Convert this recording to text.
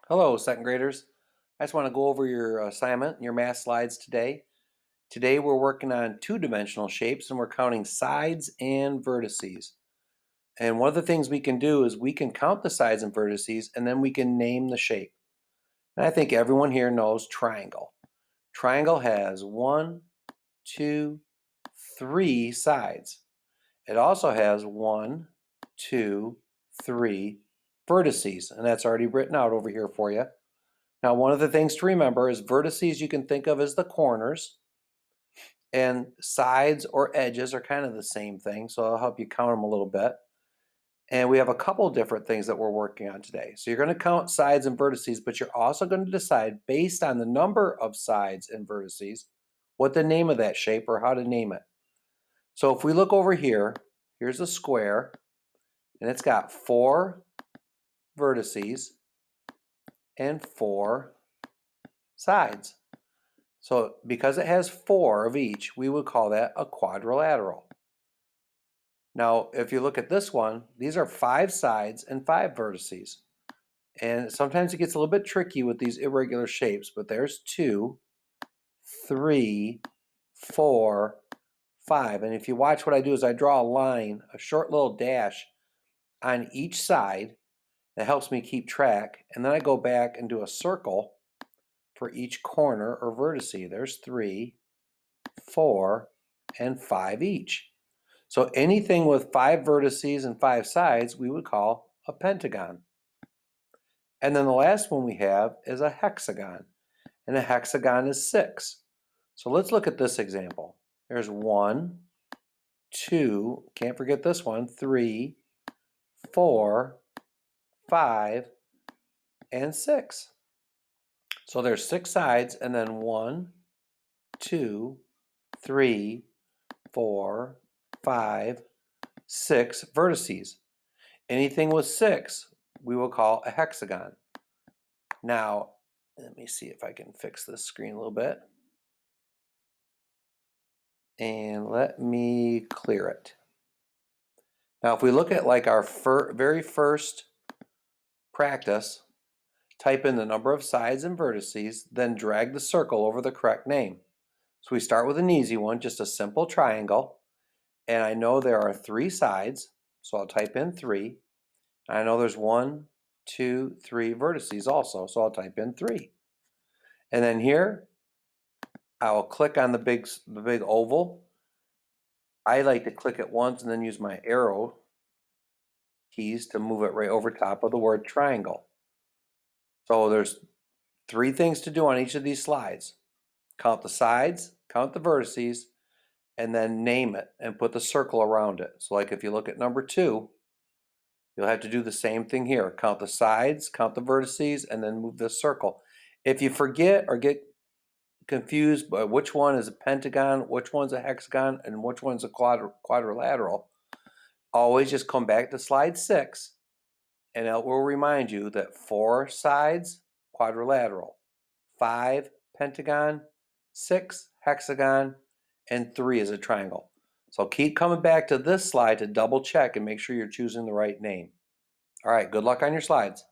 Hello, second graders. I just want to go over your assignment, your math slides today. Today we're working on two-dimensional shapes and we're counting sides and vertices. And one of the things we can do is we can count the sides and vertices and then we can name the shape. And I think everyone here knows triangle. Triangle has one, two, three sides. It also has one, two, three vertices, and that's already written out over here for you. Now, one of the things to remember is vertices you can think of as the corners, and sides or edges are kind of the same thing, so I'll help you count them a little bit. And we have a couple different things that we're working on today. So you're going to count sides and vertices, but you're also going to decide based on the number of sides and vertices what the name of that shape or how to name it. So if we look over here, here's a square, and it's got four vertices and four sides. So because it has four of each, we would call that a quadrilateral. Now, if you look at this one, these are five sides and five vertices. And sometimes it gets a little bit tricky with these irregular shapes, but there's two, three, four, five. And if you watch what I do is I draw a line, a short little dash on each side that helps me keep track. And then I go back and do a circle for each corner or vertice. There's three, four, and five each. So anything with five vertices and five sides, we would call a pentagon. And then the last one we have is a hexagon. And a hexagon is six. So let's look at this example. There's one, two, can't forget this one, three, four, five, and six. So there's six sides and then one, two, three, four, five, six vertices. Anything with six, we will call a hexagon. Now, let me see if I can fix this screen a little bit. And let me clear it. Now, if we look at like our very first practice, type in the number of sides and vertices, then drag the circle over the correct name. So we start with an easy one, just a simple triangle. And I know there are three sides, so I'll type in three. I know there's one, two, three vertices also, so I'll type in three. And then here, I will click on the big oval. I like to click it once and then use my arrow keys to move it right over top of the word triangle. So there's three things to do on each of these slides. Count the sides, count the vertices, and then name it and put the circle around it. So like if you look at number two, you'll have to do the same thing here. Count the sides, count the vertices, and then move the circle. If you forget or get confused by which one is a pentagon, which one's a hexagon, and which one's a quadrilateral, always just come back to slide 6, and it will remind you that 4 sides, quadrilateral, 5, pentagon, 6, hexagon, and 3 is a triangle. So keep coming back to this slide to double check and make sure you're choosing the right name. All right, good luck on your slides.